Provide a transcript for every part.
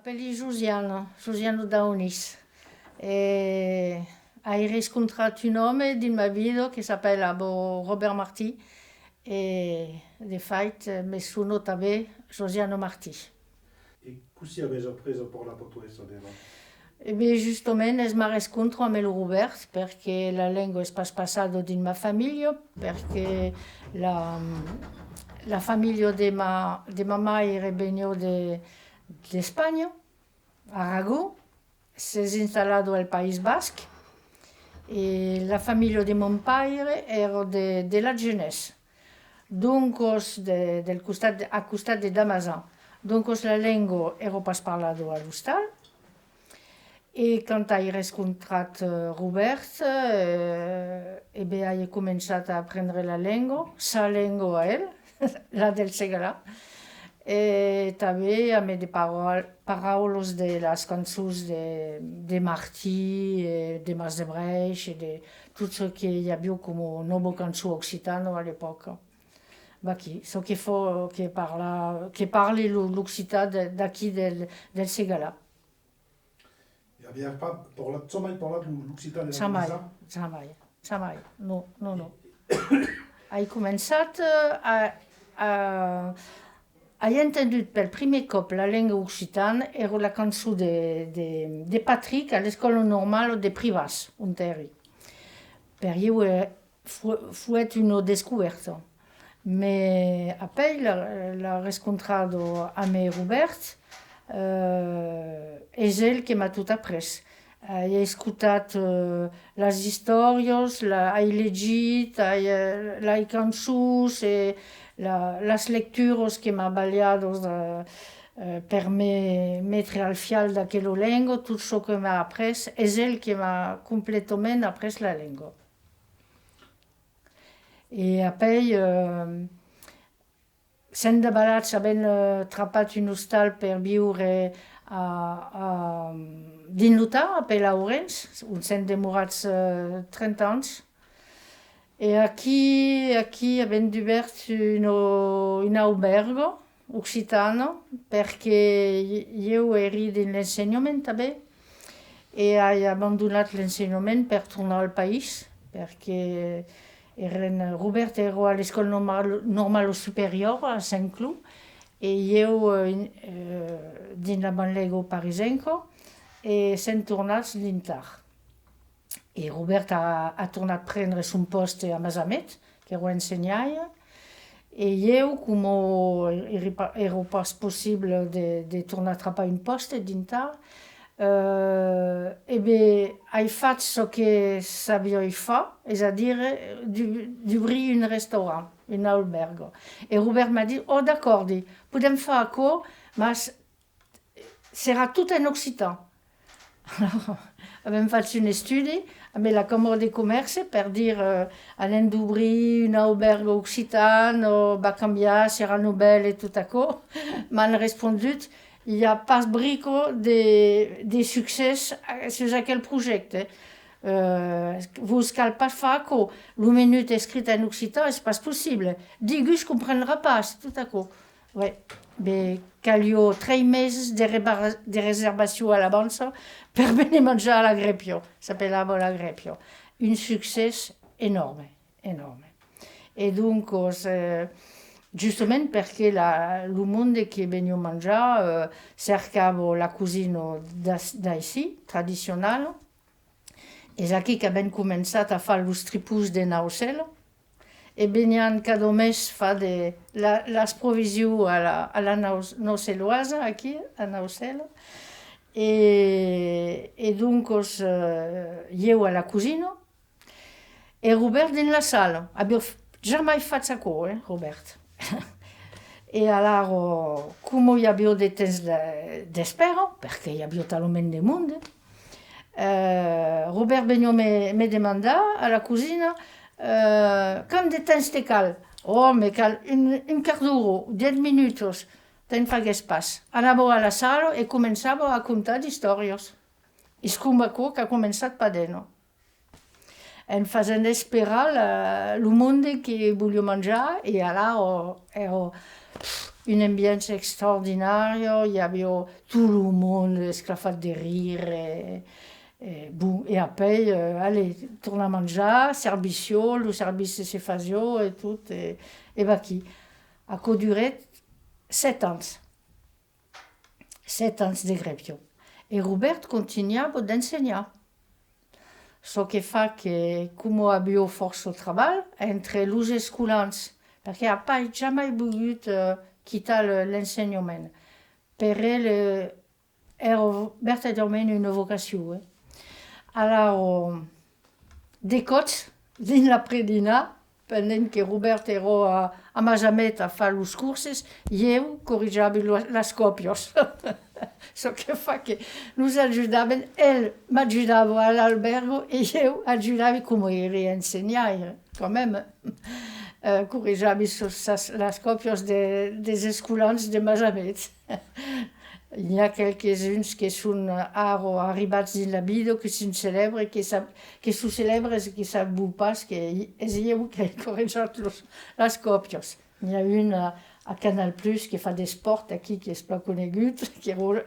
M'appelli Giuliano Daunis. E hai riscontrato un uomo di mia vita che si chiama Robert Martí e di fatto mi sono anche Giuliano Martí. E così avete preso per la portoghese della? E beh, giustamente mi riscontro con Robert perché la lingua è passata in mia famiglia, perché la famiglia di mamma era venuta di Spagna, Aragó, si è installato al País Basco e la famiglia di mio padre era della Genèse, dunque a costat di Damazan. Dunque la lingua era pas parlata all'ostal e quando hai riscontrato Robert e beh, hai cominciato a apprendere la lingua, sa lingua a él, la del Segalà. E també a me de paraules de les cançons de Martí, de Mas de Breix, de tot ce que hi havia com a nova cançó occitana a l'època. Aquí, so que parli l'occità d'aquí del Segalà. E avete mai parlato l'occitano della Jamais, comunità? jamais, no. Hai començat hai entendut pel primer cop la lingua occitana era la cançó de Patrick a l'escola normale de Privàs, on eri. Per io fuet una descoberta. Me après l'ha riscontrato a me Robert, és ell que m'ha tot après. He escoltat les històries, he llegit, les cançons, les lectures que m'ha baliat per me mettre al fial d'aquella lingua, tot això que m'ha après, és ell que m'ha completament après la lingua. E après, s'han de balats havent trapat un hostal per viure dins l'Utah, a Pelaurens, on s'han demorats 30 anys. E aquí havent obert un albergo occitana perché io eri dins l'ensenyament també e he abandonat l'ensenyament per tornar al país perché Robert era a l'escola normale superior a Saint-Cloud e io dins la banlieue parisenca e s'han tornat dintar. E Robert ha tornat a prendre son poste a Masamet, que era ensenyaia, e io, come era pas possible de tornar a trapar un poste dintar, e beh, hai fatto ce che savioi fa, és a dire d'obrir un restaurant, un albergo. E Robert m'ha dit, oh d'acord, podem fer això, ma serà tot en occitan. Avem fatto un estudi amb la Camera de Comerç per dir anem d'obrir un albergo occitan o va canviar, serà nobel i tot això. M'han respondut, il n'y a pas brico de succès sur aquel projecte. Vos cal pas fer això. Le minut escrit en occitan és pas possible. Digus comprendrà pas, tot això. Ouais. Bé, calio 3 mesos de reservació a l'abans per venir menjar a la Grepio. S'appellava la Grepio. Un succès enorme. E dunque, justament perché il mondo che veniva a mangiare cercava la cucina d'ací, tradizionale. És aquí que abbiamo començat a fer els tripus de naucel. E veniam cada mes fa les provisions a la nauceloise, aquí, a Naucel. E dunque, io a la cucina e Robert in la sala. Abbiamo jamais fatto això, Robert. E allora, come abbiamo dei temps d'espera, perché abbiamo talmente di mondo, Robert veniva me demandare alla cucina quand de temps te cal? Oh, me cal un quart d'hora, 10 minuts, te'n fagués pas. Anava a la sala e començava a contar històries. És com això que ha començat Padeno. En fazent esperar el món que volia menjar e allà era une ambiance extraordinario, il y avait tout le monde esclaffat de rire bon, et après, allez, torna a mangiar, servicio, le service se fazio et tout, et vaqui. Aco duret 7 ans. 7 ans de grepio. E Robert continuava d'ensenyar. So che fa che, come abbiamo força treball, entre los escolans, perché ha pas jamais volgut quitar l'ensenyament. Per ell era verdaderament una vocació. Alors, de cots, din la predina, pendent que Robert era a Masamet a far los curses, eu corrigiava les copios. So che fa che nos ajudaven, ell m'ajudava all'albergo e io ajudava come eri a insegnare, quand même. Corrigiava les copios des escolans de Masamet. Il y a quelques-uns que són ara arribats dins la vida, que són célèbres, que són célèbres i que saben pas que és jo que he corregit les copios. Il y a une a Canal Plus que fa d'esport aquí, que és pas conegut, que era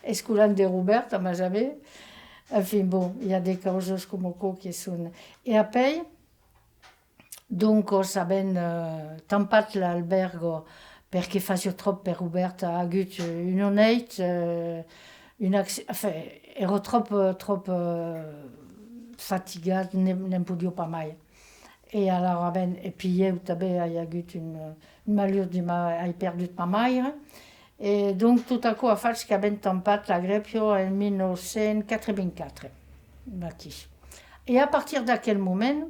escolant de Robert a Masamet. Enfin, bon, il y a des causes com això que són... E après, donc, s'aben tampat l'albergo perché fazio trop per Robert ha agut una neit, era trop fatigat, nem podia pas mai. E alors, e puis eu també he agut un malheur de he perdut ma mare. E donc, tot açò ha fet que ben tampat la grepio en 1984. Aquí. E a partir d'aquell moment,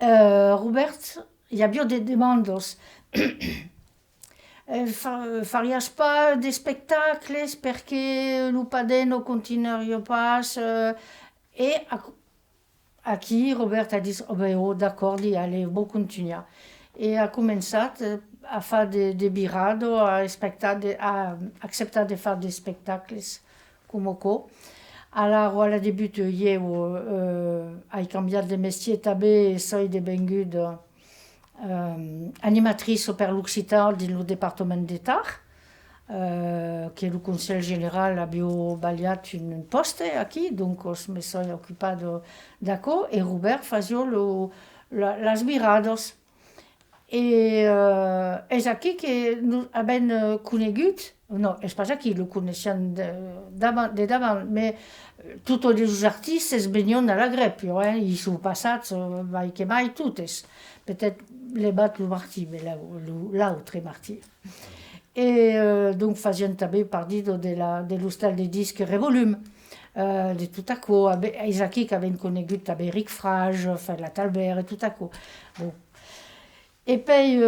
Robert, hi havia des demandes. Farias pas des spectacles perché lo padeno continuaria pas. E aquí Robert ha dit, d'acord, allez, bon continuar. E ha començat a fer de birado, a acceptar de fer des spectacles com això. Alors, a la debut, eu he canviat de métier també, soy devengut animatrice per l'Occitan dins el Departament d'État, que el Consell General havia baliat un poste aquí, donc me soy ocupat d'això, e Robert fazia les birados. E és aquí que hem conegut, no, és pas aquí, lo coneixem de davant, però tots els artistes venien a la grepio, i són passats, mai que mai, totes. Peut-être le bat lo Martí, l'altre Martí. E donc fazien també partit de l'hostal de disc Revolum, de tot això. És aquí que hem conegut també Eric Frage, la Talbert, i tot això. Bon. E poi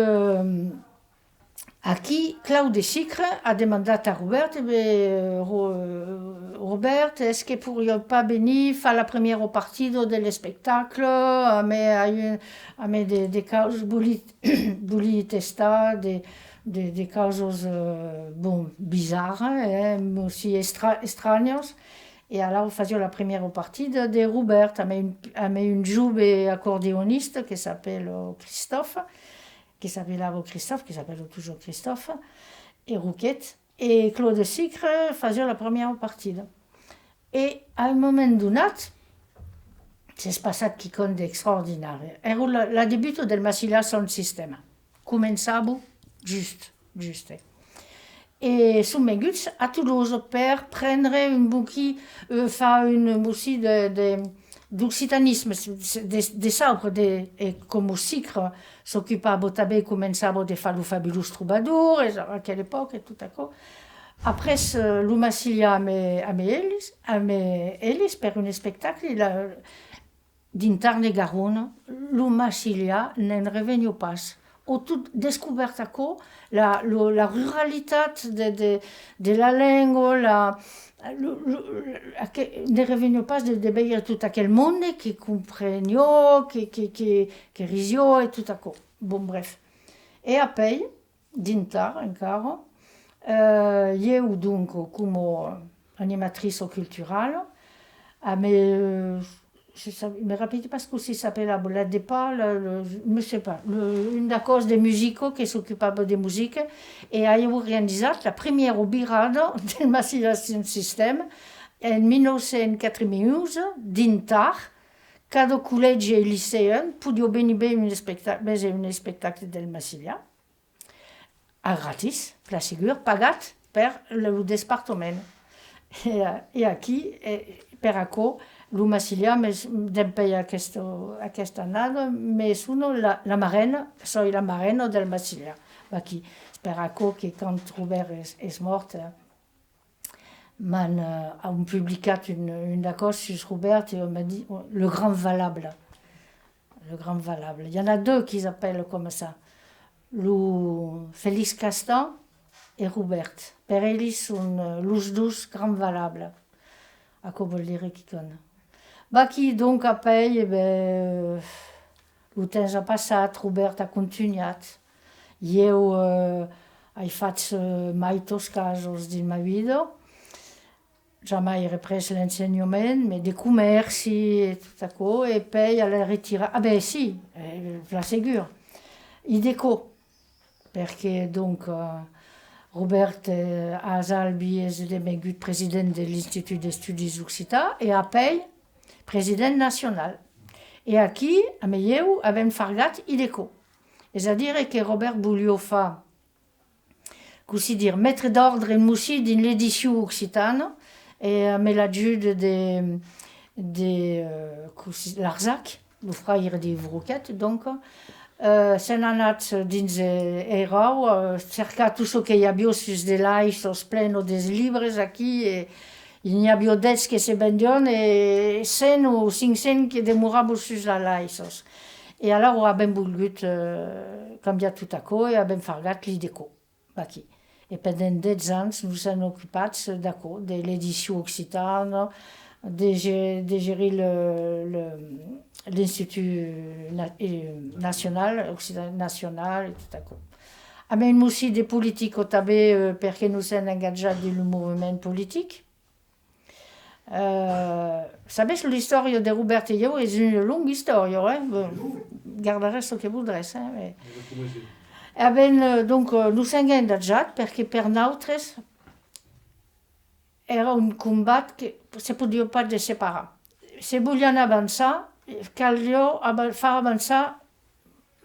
aquí Claude Sicre ha demandat a Robert, Robert, est-ce que pourriez pas venir faire la première partie de spectacle, mais des causes vouli testar, des causes bon, bizarres, mais aussi extraños. Et alors, on faisait la première partie de Robert, avec un jove accordéoniste qui s'appelle Christophe, qui s'appelle toujours Christophe, et Rouquette. Et Claude Sicre faisait la première partie. Et à un moment donné, c'est passat quelqu'un d'extraordinaire. Era la debut del Massilia Sound System. Començava juste. Et som venguts a Toulouse per prendre un bouquet, faire une boussée d'occitanisme, de sabre, et comme au Sicre s'occupava també, començava de faire le fabulous troubadour, à quelle époque, et tout à coup. Après, le Massilia amb ells per un spectacle, d'interne Garonne, le Massilia n'en revenia pas. Ho tot descobert això, la ruralitat de la llengua, ne revenia pas de veure tot aquell món que comprenia, que risió i tot això. Bon, bref. E après, dintre encara, eu donc com animatrice culturale, je ne me rappelle pas ce que s'appelle, la DEPA, je ne sais pas, une des causes des musicaux qui s'occupava de musique, e avevo realizzato la prima ubirada del Massilia System en 1991, dintar, cada col·legi e liceen podia venir un spectacle del Massilia, a gratis, la sigur, pagat per el departament. E aquí, per acò, lo Massilia d'empei aquesta annada, més uno la marraine, soy la marraine del Massilia. Aquí, per acò que quand Robert és mort, on publicat une cause sur Robert et on m'a dit le grand valable. Le grand valable. Il y en a deux qui s'appellent comme ça. Le Félix Castan et Robert. Per ells són los dos grand valable. A co vol dire qui con. Qui donc apei, el temps ha passat, Robert ha continuat. Jo he fatto mai tos casos din ma vida. Jamais repris l'enseignement, mais des commerci et tout à coup, et puis à la retirada. Ah ben si, la Ségur. Ideco, perché donc Robert Asalbi est devenu président de l'Institut d'Estudis Occitans et après président national. Et aquí, a Meieu, avem fargat Ideco. C'est-à-dire que Robert volia faire, così dire, mettre d'ordre en musí din l'édition occitane, et avec l'aide de Larzac, le frère de Vrouquet, donc, se n'ha anat dins Erau, cercar tot ce que hi havia sus de laixos plenos de llibres aquí, i n'hi havia 10 que se vendien i 100 o 500 que demoraven sus la laixos. I alors abbiamo volgut canviar tot això i abbiamo fargat l'Ideco, aquí. Et pendant 10 anys, nous sommes occupats de l'édition occitane, de gérer l'Institut national, national et tout ça. Abbiamo aussi des politiques també perché nous sommes engagés dans le mouvement politique. Savez, l'histoire de Robert et jo és una longa història, Guardaré ce que voldràs, mais... Donc, nous sommes engagés perquè per nosaltres era un combat que se podia pas de separar. Se volien avançar, calia fer avançar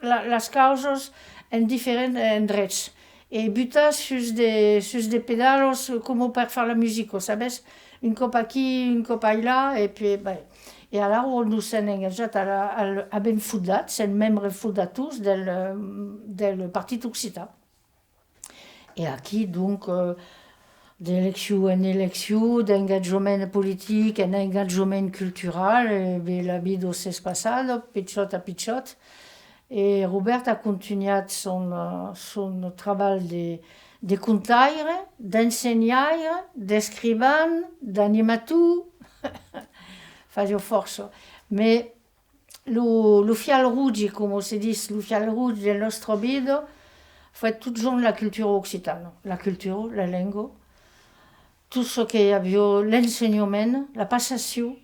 les causes en diferents endrets. Et butar sus de pedalos com per fer la musica, sabes? Un cop aquí, un cop allà, et puis... Et alors, nous sommes engagés à ben fundat, c'est membre fondatus del Partit Occitan. Et aquí, donc, d'élection en élection, d'engagement politique, en engagement cultural, la vida s'est passée, pitjot a pitjot. Et Robert a continué son travail de contaire, d'enseigner, d'escrivain, d'animateur. Faisait força. Mais le fil rouge, comme se dit, le fil rouge de notre vida, fait toujours la culture occitane. La culture, la langue, tout ce qu'il y avait, l'enseignement, la passation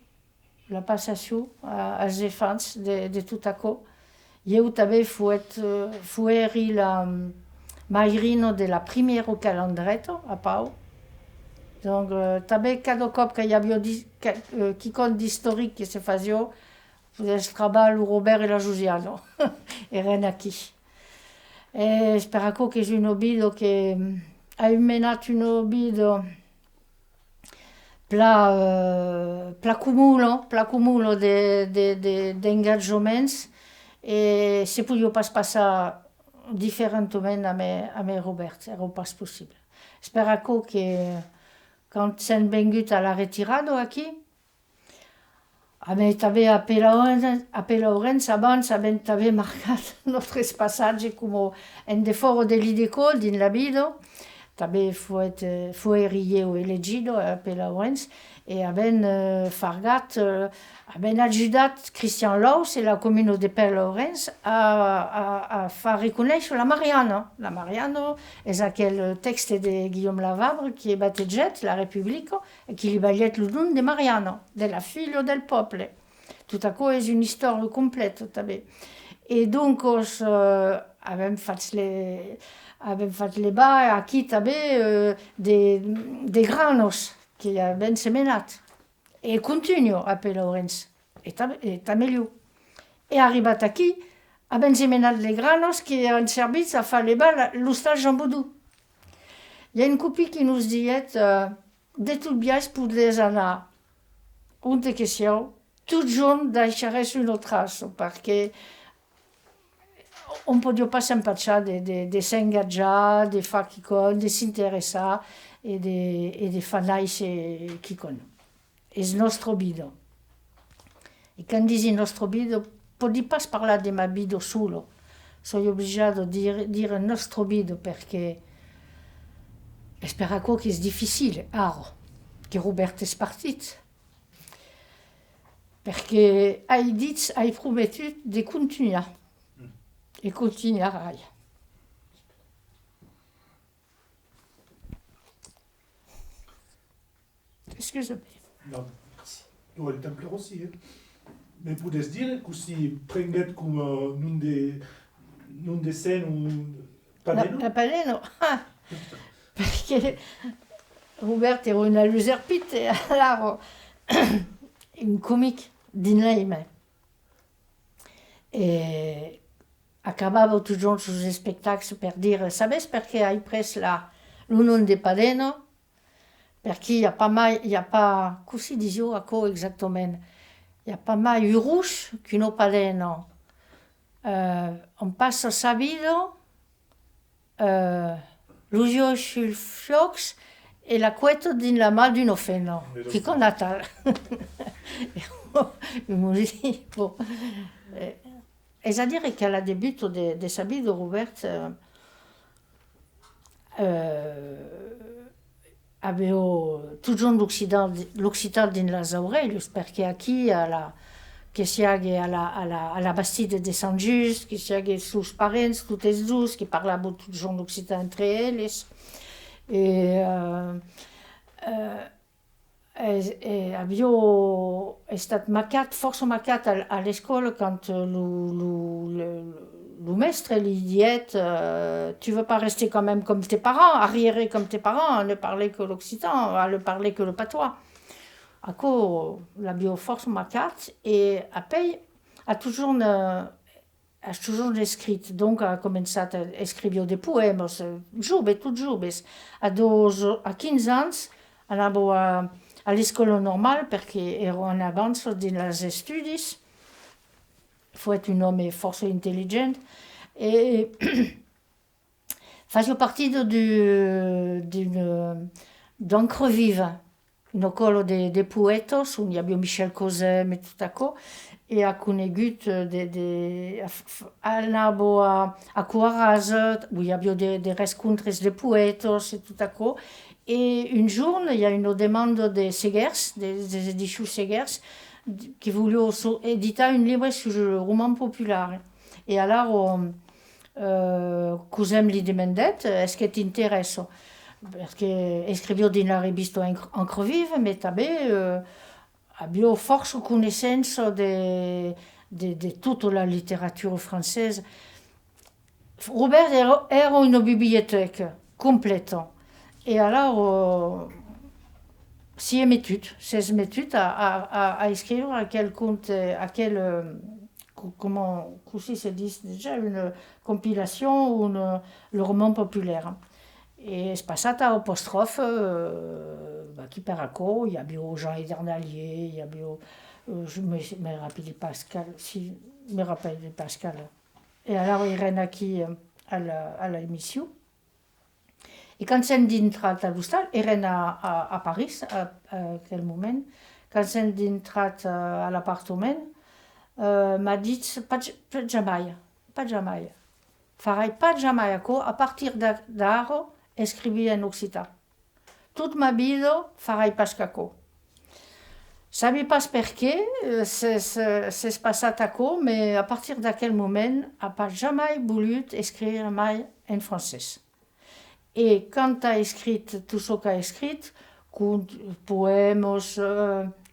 als enfants de tout això. Jo també fui la mairina de la primera calendreta a Pau. Donc, també cada cop que hi havia quelcom d'històric que se feia, el treball, el Robert i la Josiana eren aquí. Per això que és una vida que ha menat una vida pla cúmulo d'engagements i se podia pas passar diferentment amb Robert, era pas possible. Per això que quand s'en vengut a la retirada aquí, també a Pelaurens abans havent també marcat nostre passatge com en de fora de l'Ideco din la vida. També fui elegido a Pelaurens e havent fargat, havent ajudat Christian Laus e la comuna de Pelaurens a fer reconèixer la Mariana. La Mariana és aquell text de Guillaume Lavabre qui batejat la República e qui li vallet el nom de Mariana, de la filla del poble. Tot aquò és una història completa també. E donc avem fatto le bar aquí també de granos que abbiamo semenat. E continuo a Pelaurens, e meglio. E arribat aquí, abbiamo semenat le granos che han servit a fare le bar l'hostal Jean Baudou. Hi ha un copí que nos diet de tot biais podries anar on que sieu, tot junt deixaràs una traça, perquè on podia pas s'empatxar de s'engatjar, de fer quicon, de s'interessar e de fer néixer quicon. És nostre vida. E quan dic nostre vida, podia pas parlar de ma vida solo. Sono obbligata a dire nostre vida perché és per aquò que és difficile, ara, que Robert és partit. Perché hai prometut de continuar. E continuerai. Excuse-moi. Non, tu el temple aussi. Mais podes dire que si prenguet com nun de sen un paneno? La paneno? Perché Robert era una luserpite e allora un comic din l'Aime. E acabava toujours sus spectacles per dire sabes perché hai pres l'union de Padeno? Perché hi ha pas, così dicevo aquò exactament, hi ha pas mai un rouge che no Padeno. On passa sa vida, l'uso sul fiocs e la couette din la mà d'un ofeno, che con Natal. E mi dice, bon. És a dire qu'à la début de sa vie de Robert avevo toujours l'Occitan din les Aurelius, perché aquí que siague a la Bastide de Sant Just, que siague sus parents, totes dus, que parlavo toujours l'Occitan entre elles. Abbiamo estat força marcat a l'escola quand le mestre lui dit tu veux pas rester quand même comme tes parents, arriéré comme tes parents, ne parler que l'occitan, ne parler que le patois. Aquò l'abbiamo força marcat e après ha toujours escrit, donc ha començat a escriure des poèmes, tot joves. A 15 anys anavo a l'escola normal perché ero in avanzo dins els estudis. Fue un home força intel·ligent e facio partito d'Encre Viva, un colo de poetos, on hi havia Michel Cosem e tot aquò, e ha conegut anavo a Coarasa, où hi havia des rescontres de poetos e tot aquò. E un giorno hi ha una demanda de Segers, des edicions Segers, che voglio editare un libro sul roman popolare. E allora cos'è li demandet, est-ce que t'interessa? Perché scrivio din la rivista Encre Viva, ma també abbiamo força conoscenza de tutta la letteratura francese. Robert era una biblioteca completa. E allora ses méthodes à écrire comment se dit déjà, une compilation ou le roman populaire. Et c'est passat à apostrophe qui per acco, il y a bio Jean Edernalier, il y a bio je me rappelle Pascal, si me rappelle Pascal. Et alors il règne aquí à l'émission. I quan s'hem d'entrat a l'hostal, eren a París, a aquell moment, quan s'hem d'entrat a l'apartament, m'ha dit, pas jamais. Farai pas jamais aquò, a partir d'ara, escrivia en occità. Toute ma vida farai pas qu'aquò. Sabi pas per què s'és passat aquò, mais a partir d'aquell moment, ha pas jamais volut escriure mai en francès. Et quand tu as écrit tout ce que tu as écrit, poèmes,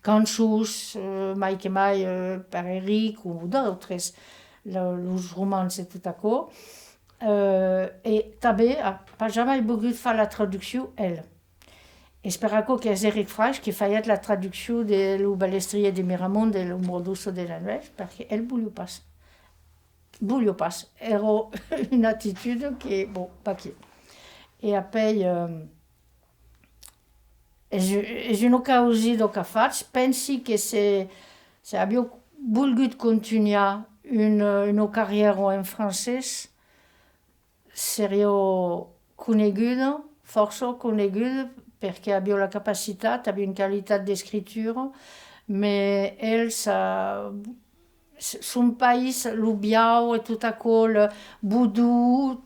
Canchus, mai que mai per Eric ou d'autres, los romans et tot aquò. E també pas jamais volgut fer la traducció, ell. E per aquò que és Eric Fraix que feia la traducció de lo Balestrier de Miramont de lo Mordoso de la Nuez, perquè ell volia pas. Volia pas. Era una attitude que, bon, pas qui. E apoi, és una cosa que faig, pensi que se havia volgut continuar una carriera en francès, seria coneguda, força coneguda, perquè havia la capacitat, havia una qualitat d'escriptura, però ell, son país, el Biau et tot aquò, el Voodoo,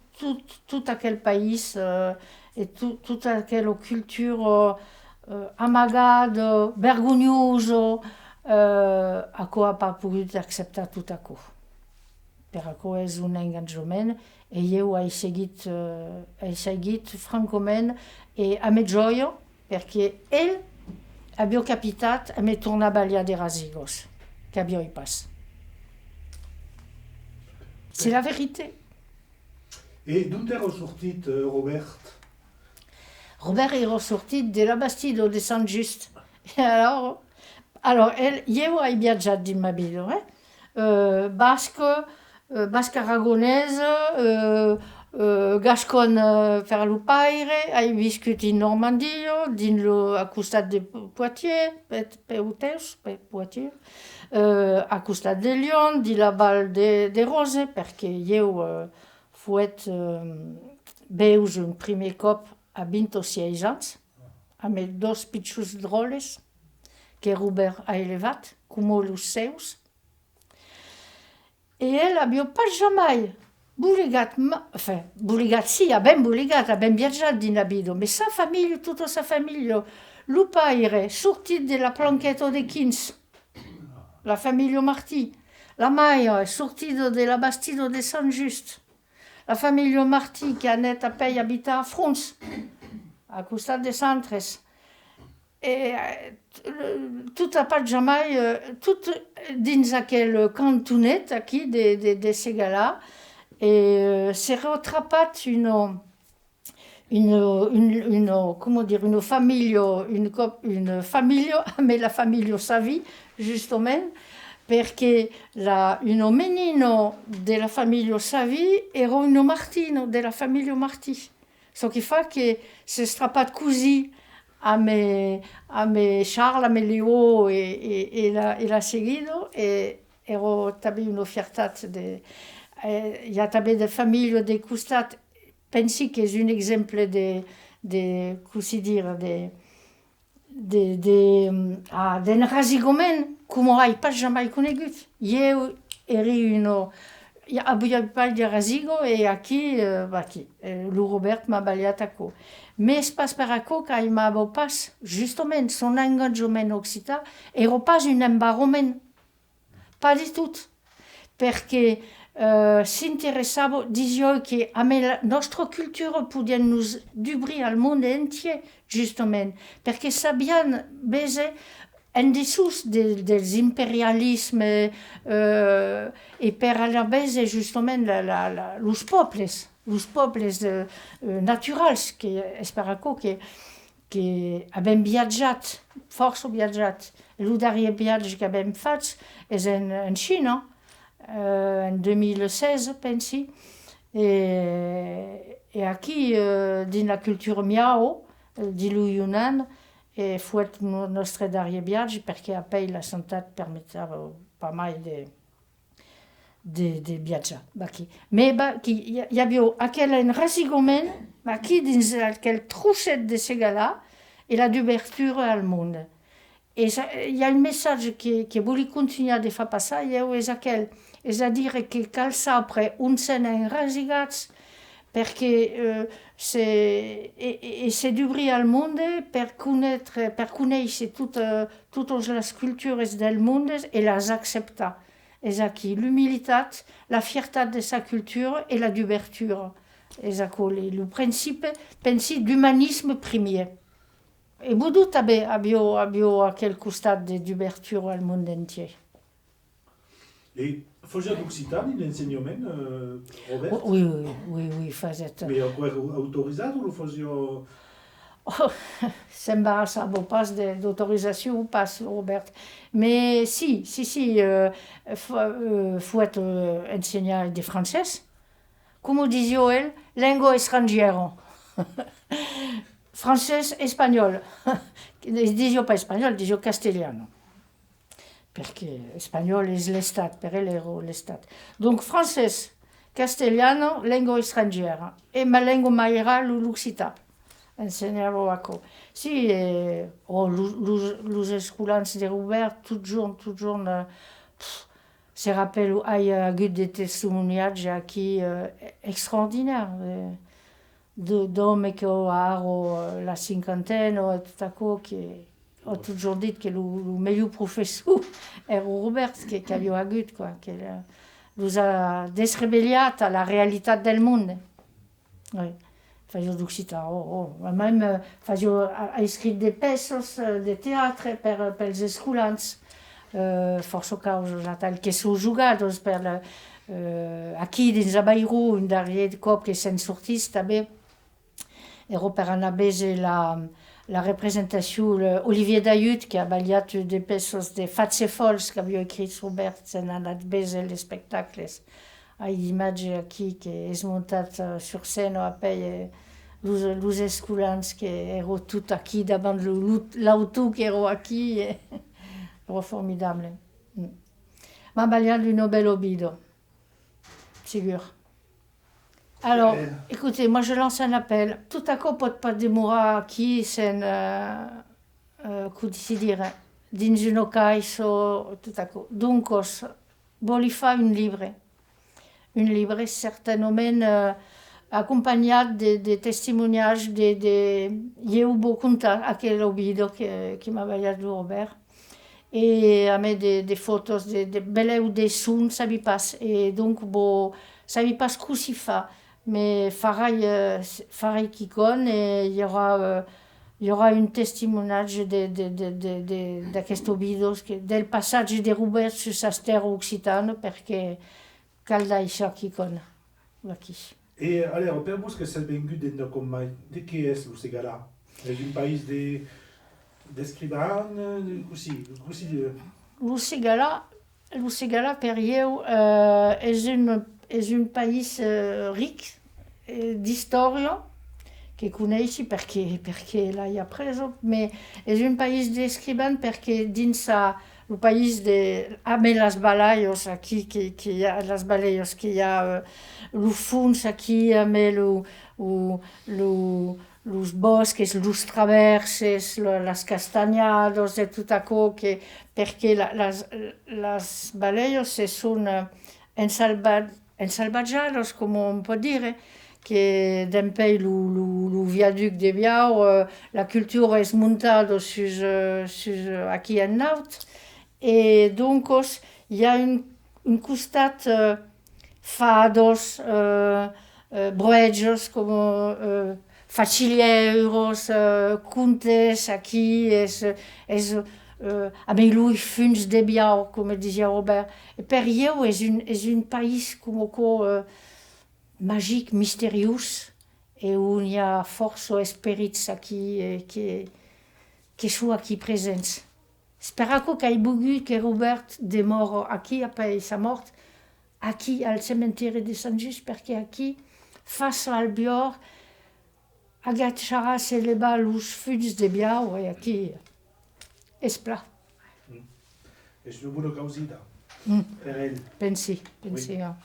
tot aquell país, et tota aquella cultura amagada, vergonyosa, aquò ha pas pogut acceptar tot aquò. Per aquò és un engagement, e io he seguit francament, e a me gioia, perché ell havia capitat a me tornar a ballar de rasigos, que havia pas. C'est la vérité. Et d'on est ressorti, Robert? Robert est ressorti de la Bastide de Saint-Just. Alors io ho viaggiato in ma vita, basque aragonese, gascon per lo Paire, hai viscut in Normandia, a costat de Poitiers, Poitiers, a costat de Lyon, di la Val de Rose, perquè io fuet veus un primer cop a 26 anys, amb els dos pitjors droles que Robert ha elevat, com els seus. E ell havia pas jamais volegat, sí, abbiamo viaggiato in abito, ma tutta sa famiglia, lo Paire, sortit de la Planchetta de Quins, la famiglia Martí, la Maia è sortita della Bastide de Saint-Just, la famiglia Martí che ha anat a pei abitar a Frons, a costat de Santres. E tot a pas jamais, tot dins aquell cantonet aquí de Segala, e s'era atrapat una famiglia, mais la famiglia Savi, justament, perché un menino della famiglia Savi era un Martino della famiglia Martí. So che fa che si è strappat così a me Charles, a me Leo e l'ha seguito, e era també una fiertat hi ha també de famiglia de costat. Pensi que és un exemple d'un rasigament com hai pas jamais conegut. Jo era havia pas de rasigo, e aquí, lo Robert m'ha ballat aquò. Mais pas per aquò que ell m'havia pas, justament, son engagement occità era pas un embarrament, pas du tot, perquè s'interessava, disio che a la nostra cultura podia nos d'obrir al món entier, justament, perquè sabien bese en dessús dels imperialismes e per alla bese justament los pobles naturals, que esperaco que abbiamo viaggiat, força viaggiat. Lo darrer viatge que abbiamo fatto és en Xina, en 2016, pensi, e aquí, dins la cultura miao, di lo Yunnan, e fuet il nostre darrer viatge, perché a poi la santat permetteva pas mai de viatjar. Ma hi havia aquell rassigament, aquí dins aquell trosset de Segala, e la d'obertura al món. E hi ha un missatge que volia continuar de fer passar, és aquell, és a dir que cal saber on s'en enrasigats, perquè c'est d'obrir al món per conèixer totes les cultures del món i les acceptar. És aquí l'humilitat, la fiertat de sa cultura i la d'obertura. És aquí el principi d'humanisme primer. e budut abbiamo a quel costat d'ouverture al món entier. Et faisait d'Occitan, l'enseignement, Robert? Oui, faisait. Mais encore autorisé ou le faisait... Oh, s'embarassava pas d'autorisation ou pas, Robert. Mais si, faut enseigner de français. Como dizia elle, lingua estrangera. Français, espagnol. Dizio pas espagnol, dizio castellano. Perché spagnolo è l'estat, per elle era l'estat. Donc français, castellano, lingua estrangera. E ma lingua maiera l'occità. Ensenyava ako. Si, los escolans de Robert, toujours, se rappelle, hi ha hagut de testimoniatge aquí extraordinaire, d'home que aro la cinquantena, tot ako, que ha toujours dit que el millor professor era Robert, que havia hagut, quoi, que los ha desrebellat a la realitat del món. Oui. Faisio d'occità, même ha escrit des peces de teatre pels escolans, força causa tal que s'ho jugados per aquí dins a Bairro, un darrier cop que se'n sortís també, era per anar a veure la representació Olivier Dayut, que ha ballat de peces de Fats e Fols, que havia escrit Robert, se'n ha anat a veure els espectacles. Hi ha imatge aquí que és muntat sur scène a pell los escolans que ero tot aquí davant l'auto que ero aquí, era formidable. M'ha ballat un bel obido, sigur. Alors, écoutez, moi je lance un appel. Tout à coup pot pas demorar aquí sen, com si dire, dins un ocais o tot a coup. Donc, voli fa un livre certament acompanyat de testimoniatges eu vou contar aquel obido que m'ha ballat Robert. Et a més de fotos de beleu de son, sabi pas. Et donc, sabi pas com s'hi fa. Mais farai quicon et il y aura un testimoniatge d'aquest obido, del passatge de Robert sur sa terra occitana, perquè cal d'això quicon, aquí. Et alors, per vos que s'ha vengut com mai, de què és el Segala? És un país d'escrivans, così? El Segala per eu és un país ric d'història, que coneixi perquè l'ha preso, però és un país d'escrivans perquè dins el país amb les balayos aquí, que hi ha les balayos, que hi ha el fons aquí amb los bosques, los traverses, les castanyados de tot això, perquè les balayos són ensalvatjados, com on pot dir, que d'empei el viaduc de Biau, la cultura és muntada aquí en naut, et donc hi ha un costat fados, broejos, com facilieiros, contes, aquí amb els fons de Biau, com dizia Robert. Per eu és un país com magique, mystérieux, et où il y a força espírits aquí que sont aquí presents. Speraco que hi vulgui que Robert demora aquí, après sa mort, aquí al cementiri de Sant Just, perquè aquí, face al Bior, agacharà s'elevar los fons de Biau, i aquí és pla. És una bona causita per ell. Pensi, ja.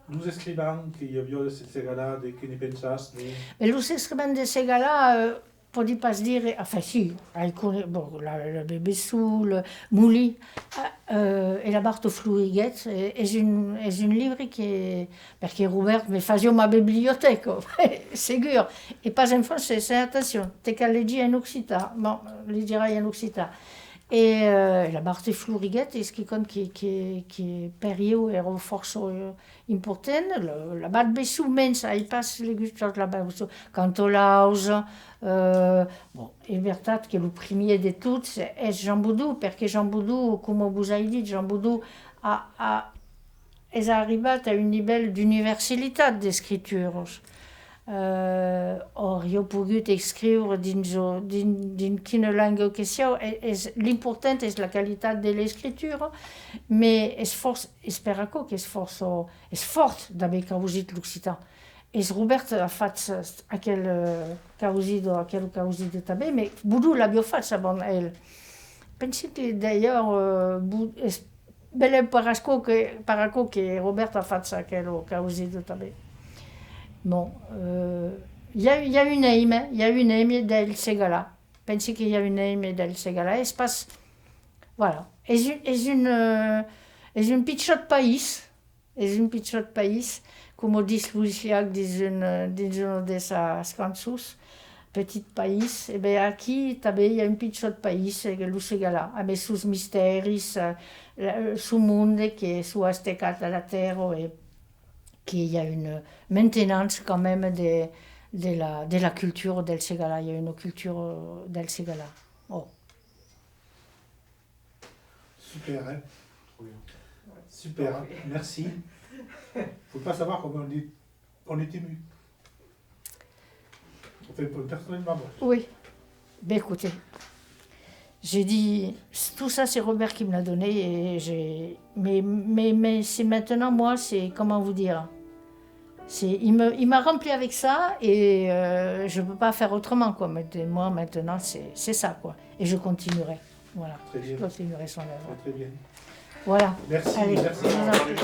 Nous escrivans que hi havia de Segala, de què ne pensàs? Els escrivans de Segala, podi pas dire, enfin si, le Bébessou, le Mouli, et la Barthe Flouriguet, és un livre perquè Robert me faisio ma biblioteca, segur, et pas en français, attention, te cal llegir en occità, bon, legirai en occità. Et la Barthe Flouriguette, est-ce qui compte qui est période et force importante, la Barthe Bessou mensa, il passe les gustos la Barthe Cantolaus, bon, et veritat que le premier de tous est Jean Boudou, parce que Jean Boudou, comme vous avez dit, Jean Boudou est arrivé à un niveau d'universalité d'écriture. Or, io pogut écrire dans quelle langue que sia, l'important est la qualité de l'écriture, mais espero que és fort d'haver causit l'occitan. És Robert ha fet aquell causit també, mais Boudou l'ha fet avant ell. Penso que d'ailleurs és bel parasco que Robert ha fet aquell causit també. Bon, il y a une aime del Segala. Pensez qu'il y a une aime del Segala. Espace, voilà. És un pitjor país, comme dit Luciac dans une de ses cançons, petit país. Et bien, aquí també il y a un pitjor país, que le Segala, avec sus mysteris, su monde que soit estecat à la terre et qu'il y a une maintenance quand même de la culture del Segala. Il y a une culture del Segala. Oh. Super, hein? Super, hein? Merci. Il ne faut pas savoir comment on est ému. Enfin, personnellement, moi. Oui. Ben écoutez, j'ai dit, tout ça c'est Robert qui me l'a donné, et mais c'est maintenant, moi, c'est, comment vous dire, il m'a rempli avec ça, et je ne peux pas faire autrement, quoi. Moi, maintenant, c'est ça, quoi. Et je continuerai. Voilà. Très bien. Je continuerai son œuvre. Très bien. Voilà. Merci. Allez, merci. je vous en prie.